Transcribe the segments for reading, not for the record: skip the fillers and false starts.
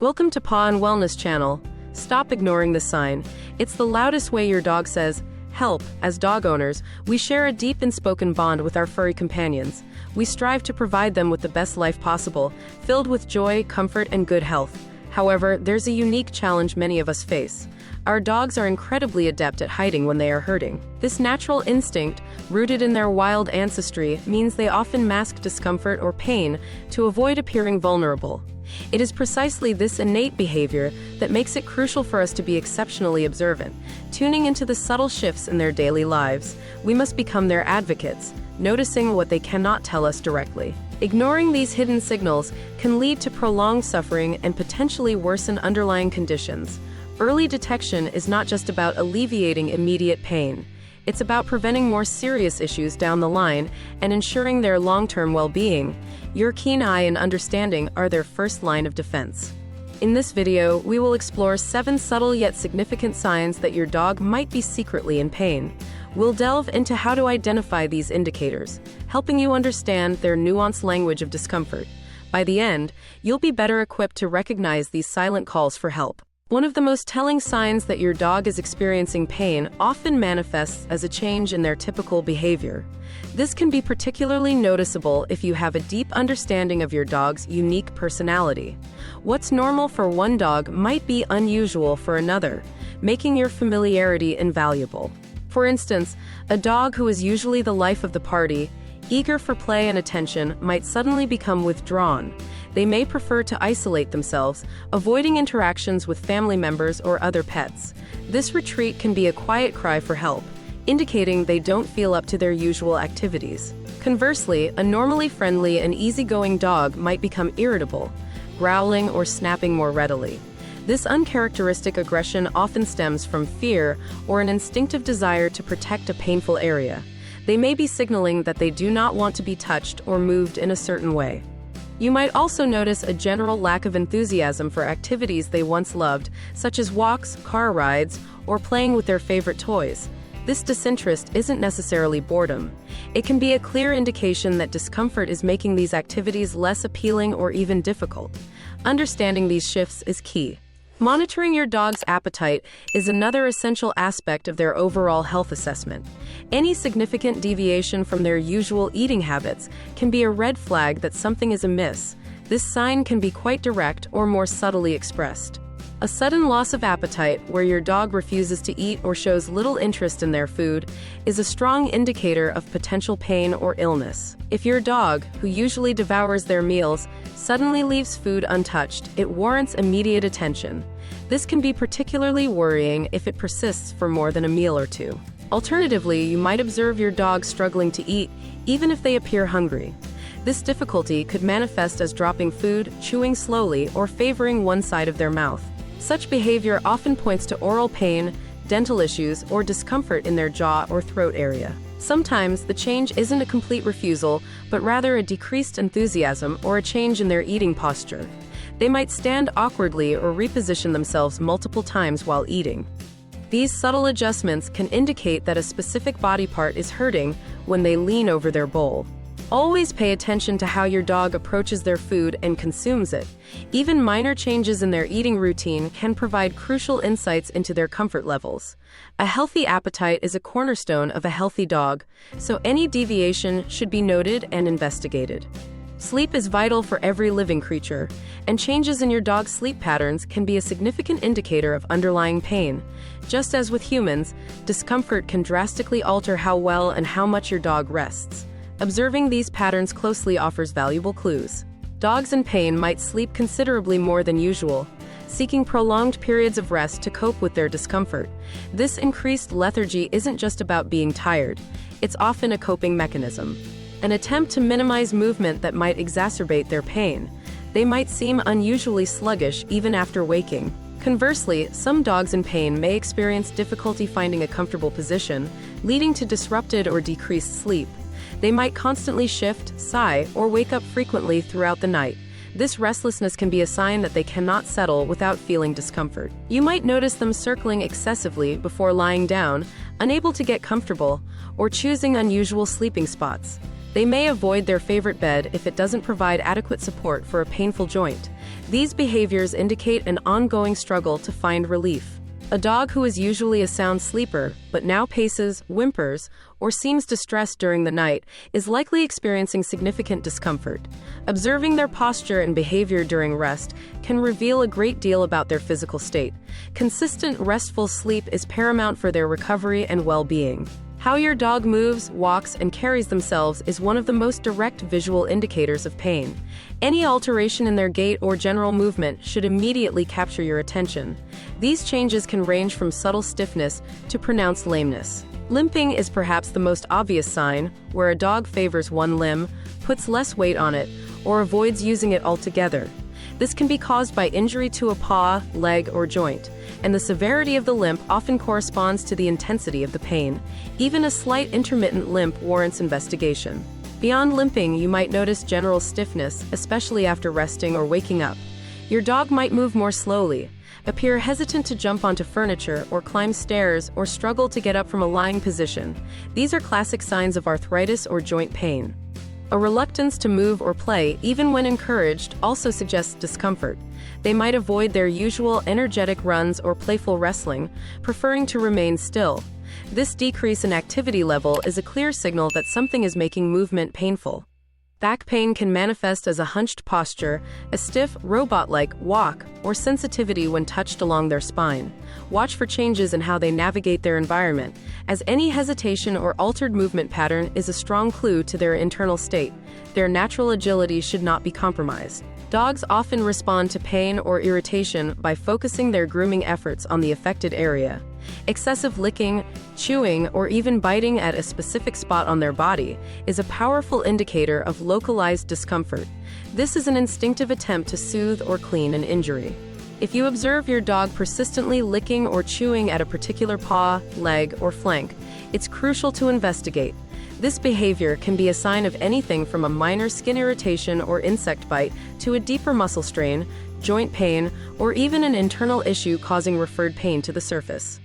Welcome to Paw and Wellness channel. Stop ignoring this sign. It's the loudest way your dog says, help. As dog owners, we share a deep and spoken bond with our furry companions. We strive to provide them with the best life possible, filled with joy, comfort, and good health. However, there's a unique challenge many of us face. Our dogs are incredibly adept at hiding when they are hurting. This natural instinct, rooted in their wild ancestry, means they often mask discomfort or pain to avoid appearing vulnerable. It is precisely this innate behavior that makes it crucial for us to be exceptionally observant, tuning into the subtle shifts in their daily lives. We must become their advocates, noticing what they cannot tell us directly. Ignoring these hidden signals can lead to prolonged suffering and potentially worsen underlying conditions. Early detection is not just about alleviating immediate pain. It's about preventing more serious issues down the line and ensuring their long-term well-being. Your keen eye and understanding are their first line of defense. In this video, we will explore 7 subtle yet significant signs that your dog might be secretly in pain. We'll delve into how to identify these indicators, helping you understand their nuanced language of discomfort. By the end, you'll be better equipped to recognize these silent calls for help. One of the most telling signs that your dog is experiencing pain often manifests as a change in their typical behavior. This can be particularly noticeable if you have a deep understanding of your dog's unique personality. What's normal for one dog might be unusual for another, making your familiarity invaluable. For instance, a dog who is usually the life of the party, eager for play and attention, might suddenly become withdrawn. They may prefer to isolate themselves, avoiding interactions with family members or other pets. This retreat can be a quiet cry for help, indicating they don't feel up to their usual activities. Conversely, a normally friendly and easygoing dog might become irritable, growling or snapping more readily. This uncharacteristic aggression often stems from fear or an instinctive desire to protect a painful area. They may be signaling that they do not want to be touched or moved in a certain way. You might also notice a general lack of enthusiasm for activities they once loved, such as walks, car rides, or playing with their favorite toys. This disinterest isn't necessarily boredom. It can be a clear indication that discomfort is making these activities less appealing or even difficult. Understanding these shifts is key. Monitoring your dog's appetite is another essential aspect of their overall health assessment. Any significant deviation from their usual eating habits can be a red flag that something is amiss. This sign can be quite direct or more subtly expressed. A sudden loss of appetite, where your dog refuses to eat or shows little interest in their food, is a strong indicator of potential pain or illness. If your dog, who usually devours their meals, suddenly leaves food untouched, it warrants immediate attention. This can be particularly worrying if it persists for more than a meal or two. Alternatively, you might observe your dog struggling to eat, even if they appear hungry. This difficulty could manifest as dropping food, chewing slowly, or favoring one side of their mouth. Such behavior often points to oral pain, dental issues, or discomfort in their jaw or throat area. Sometimes, the change isn't a complete refusal, but rather a decreased enthusiasm or a change in their eating posture. They might stand awkwardly or reposition themselves multiple times while eating. These subtle adjustments can indicate that a specific body part is hurting when they lean over their bowl. Always pay attention to how your dog approaches their food and consumes it. Even minor changes in their eating routine can provide crucial insights into their comfort levels. A healthy appetite is a cornerstone of a healthy dog, so any deviation should be noted and investigated. Sleep is vital for every living creature, and changes in your dog's sleep patterns can be a significant indicator of underlying pain. Just as with humans, discomfort can drastically alter how well and how much your dog rests. Observing these patterns closely offers valuable clues. Dogs in pain might sleep considerably more than usual, seeking prolonged periods of rest to cope with their discomfort. This increased lethargy isn't just about being tired, it's often a coping mechanism, an attempt to minimize movement that might exacerbate their pain. They might seem unusually sluggish even after waking. Conversely, some dogs in pain may experience difficulty finding a comfortable position, leading to disrupted or decreased sleep. They might constantly shift, sigh, or wake up frequently throughout the night. This restlessness can be a sign that they cannot settle without feeling discomfort. You might notice them circling excessively before lying down, unable to get comfortable, or choosing unusual sleeping spots. They may avoid their favorite bed if it doesn't provide adequate support for a painful joint. These behaviors indicate an ongoing struggle to find relief. A dog who is usually a sound sleeper, but now paces, whimpers, or seems distressed during the night, is likely experiencing significant discomfort. Observing their posture and behavior during rest can reveal a great deal about their physical state. Consistent, restful sleep is paramount for their recovery and well-being. How your dog moves, walks, and carries themselves is one of the most direct visual indicators of pain. Any alteration in their gait or general movement should immediately capture your attention. These changes can range from subtle stiffness to pronounced lameness. Limping is perhaps the most obvious sign, where a dog favors one limb, puts less weight on it, or avoids using it altogether. This can be caused by injury to a paw, leg, or joint, and the severity of the limp often corresponds to the intensity of the pain. Even a slight intermittent limp warrants investigation. Beyond limping, you might notice general stiffness, especially after resting or waking up. Your dog might move more slowly, appear hesitant to jump onto furniture or climb stairs, or struggle to get up from a lying position. These are classic signs of arthritis or joint pain. A reluctance to move or play, even when encouraged, also suggests discomfort. They might avoid their usual energetic runs or playful wrestling, preferring to remain still. This decrease in activity level is a clear signal that something is making movement painful. Back pain can manifest as a hunched posture, a stiff, robot-like walk, or sensitivity when touched along their spine. Watch for changes in how they navigate their environment, as any hesitation or altered movement pattern is a strong clue to their internal state. Their natural agility should not be compromised. Dogs often respond to pain or irritation by focusing their grooming efforts on the affected area. Excessive licking, chewing, or even biting at a specific spot on their body is a powerful indicator of localized discomfort. This is an instinctive attempt to soothe or clean an injury. If you observe your dog persistently licking or chewing at a particular paw, leg, or flank, it's crucial to investigate. This behavior can be a sign of anything from a minor skin irritation or insect bite to a deeper muscle strain, joint pain, or even an internal issue causing referred pain to the surface.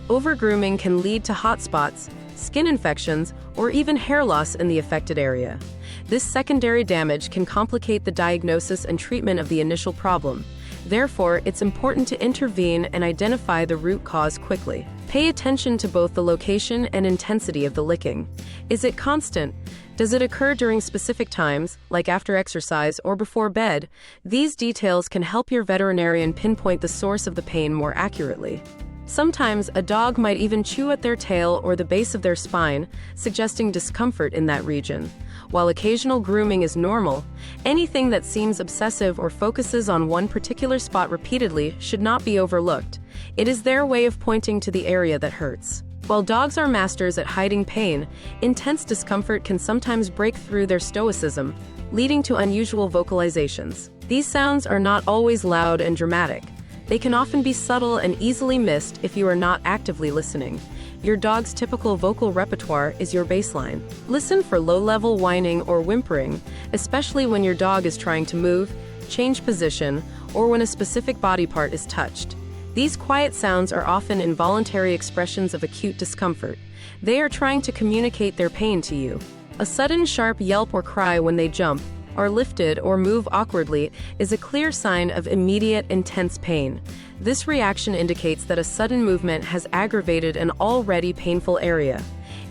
Overgrooming can lead to hot spots, skin infections, or even hair loss in the affected area. This secondary damage can complicate the diagnosis and treatment of the initial problem. Therefore, it's important to intervene and identify the root cause quickly. Pay attention to both the location and intensity of the licking. Is it constant? Does it occur during specific times, like after exercise or before bed? These details can help your veterinarian pinpoint the source of the pain more accurately. Sometimes, a dog might even chew at their tail or the base of their spine, suggesting discomfort in that region. While occasional grooming is normal, anything that seems obsessive or focuses on one particular spot repeatedly should not be overlooked. It is their way of pointing to the area that hurts. While dogs are masters at hiding pain, intense discomfort can sometimes break through their stoicism, leading to unusual vocalizations. These sounds are not always loud and dramatic. They can often be subtle and easily missed if you are not actively listening. Your dog's typical vocal repertoire is your baseline. Listen for low-level whining or whimpering, especially when your dog is trying to move, change position, or when a specific body part is touched. These quiet sounds are often involuntary expressions of acute discomfort. They are trying to communicate their pain to you. A sudden sharp yelp or cry when they jump, are lifted, or move awkwardly is a clear sign of immediate, intense pain. This reaction indicates that a sudden movement has aggravated an already painful area.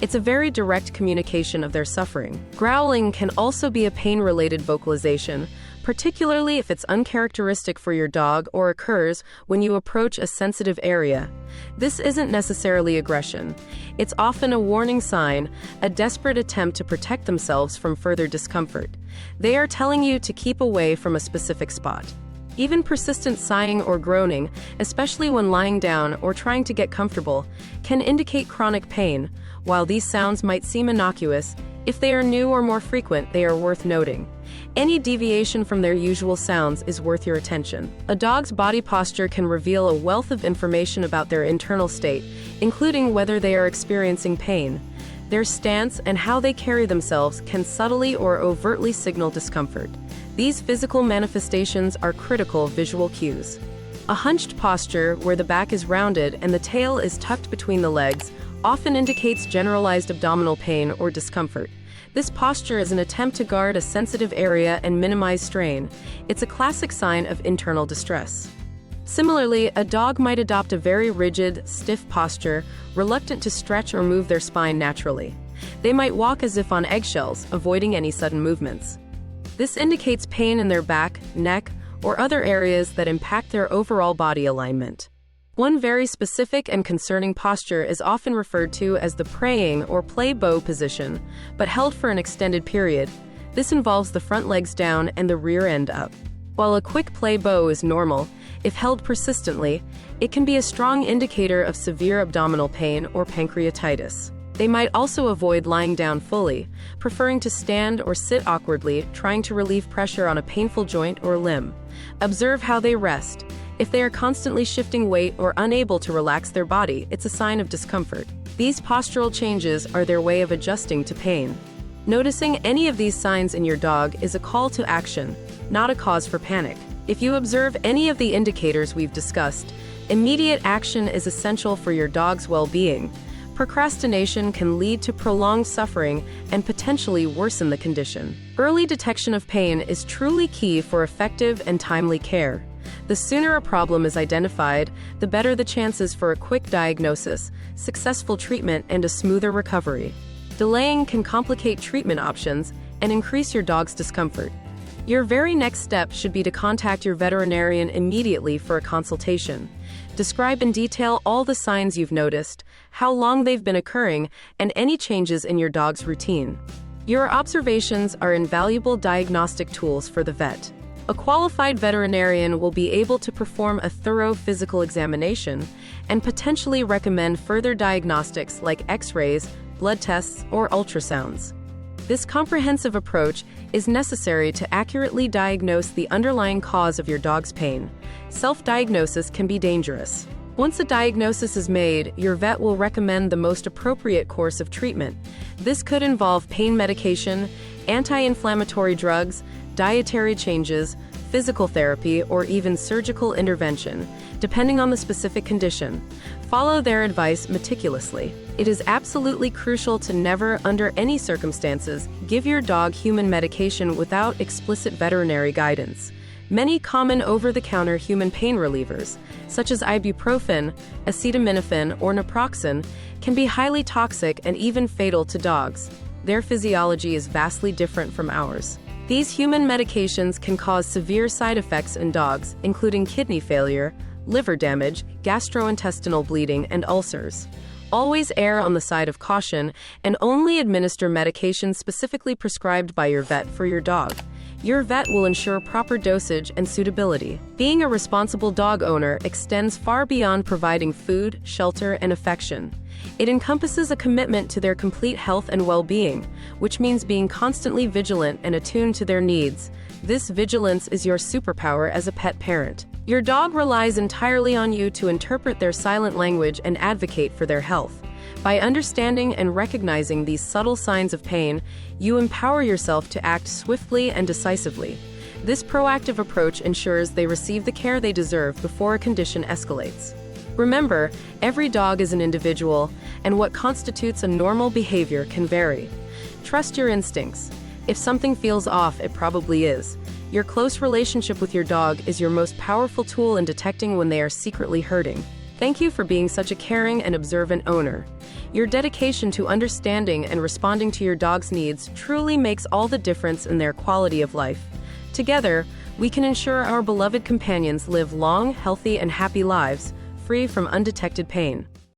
It's a very direct communication of their suffering. Growling can also be a pain-related vocalization, particularly if it's uncharacteristic for your dog or occurs when you approach a sensitive area. This isn't necessarily aggression. It's often a warning sign, a desperate attempt to protect themselves from further discomfort. They are telling you to keep away from a specific spot. Even persistent sighing or groaning, especially when lying down or trying to get comfortable, can indicate chronic pain. While these sounds might seem innocuous, if they are new or more frequent, they are worth noting. Any deviation from their usual sounds is worth your attention. A dog's body posture can reveal a wealth of information about their internal state, including whether they are experiencing pain. Their stance and how they carry themselves can subtly or overtly signal discomfort. These physical manifestations are critical visual cues. A hunched posture, where the back is rounded and the tail is tucked between the legs, often indicates generalized abdominal pain or discomfort. This posture is an attempt to guard a sensitive area and minimize strain. It's a classic sign of internal distress. Similarly, a dog might adopt a very rigid, stiff posture, reluctant to stretch or move their spine naturally. They might walk as if on eggshells, avoiding any sudden movements. This indicates pain in their back, neck, or other areas that impact their overall body alignment. One very specific and concerning posture is often referred to as the praying or play bow position, but held for an extended period. This involves the front legs down and the rear end up. While a quick play bow is normal, if held persistently, it can be a strong indicator of severe abdominal pain or pancreatitis. They might also avoid lying down fully, preferring to stand or sit awkwardly, trying to relieve pressure on a painful joint or limb. Observe how they rest. If they are constantly shifting weight or unable to relax their body, it's a sign of discomfort. These postural changes are their way of adjusting to pain. Noticing any of these signs in your dog is a call to action, not a cause for panic. If you observe any of the indicators we've discussed, immediate action is essential for your dog's well-being. Procrastination can lead to prolonged suffering and potentially worsen the condition. Early detection of pain is truly key for effective and timely care. The sooner a problem is identified, the better the chances for a quick diagnosis, successful treatment, and a smoother recovery. Delaying can complicate treatment options and increase your dog's discomfort. Your very next step should be to contact your veterinarian immediately for a consultation. Describe in detail all the signs you've noticed, how long they've been occurring, and any changes in your dog's routine. Your observations are invaluable diagnostic tools for the vet. A qualified veterinarian will be able to perform a thorough physical examination and potentially recommend further diagnostics like X-rays, blood tests, or ultrasounds. This comprehensive approach is necessary to accurately diagnose the underlying cause of your dog's pain. Self-diagnosis can be dangerous. Once a diagnosis is made, your vet will recommend the most appropriate course of treatment. This could involve pain medication, anti-inflammatory drugs, dietary changes, physical therapy, or even surgical intervention, depending on the specific condition. Follow their advice meticulously. It is absolutely crucial to never, under any circumstances, give your dog human medication without explicit veterinary guidance. Many common over-the-counter human pain relievers, such as ibuprofen, acetaminophen, or naproxen, can be highly toxic and even fatal to dogs. Their physiology is vastly different from ours. These human medications can cause severe side effects in dogs, including kidney failure, liver damage, gastrointestinal bleeding, and ulcers. Always err on the side of caution and only administer medications specifically prescribed by your vet for your dog. Your vet will ensure proper dosage and suitability. Being a responsible dog owner extends far beyond providing food, shelter, and affection. It encompasses a commitment to their complete health and well-being, which means being constantly vigilant and attuned to their needs. This vigilance is your superpower as a pet parent. Your dog relies entirely on you to interpret their silent language and advocate for their health. By understanding and recognizing these subtle signs of pain, you empower yourself to act swiftly and decisively. This proactive approach ensures they receive the care they deserve before a condition escalates. Remember, every dog is an individual, and what constitutes a normal behavior can vary. Trust your instincts. If something feels off, it probably is. Your close relationship with your dog is your most powerful tool in detecting when they are secretly hurting. Thank you for being such a caring and observant owner. Your dedication to understanding and responding to your dog's needs truly makes all the difference in their quality of life. Together, we can ensure our beloved companions live long, healthy, and happy lives, free from undetected pain.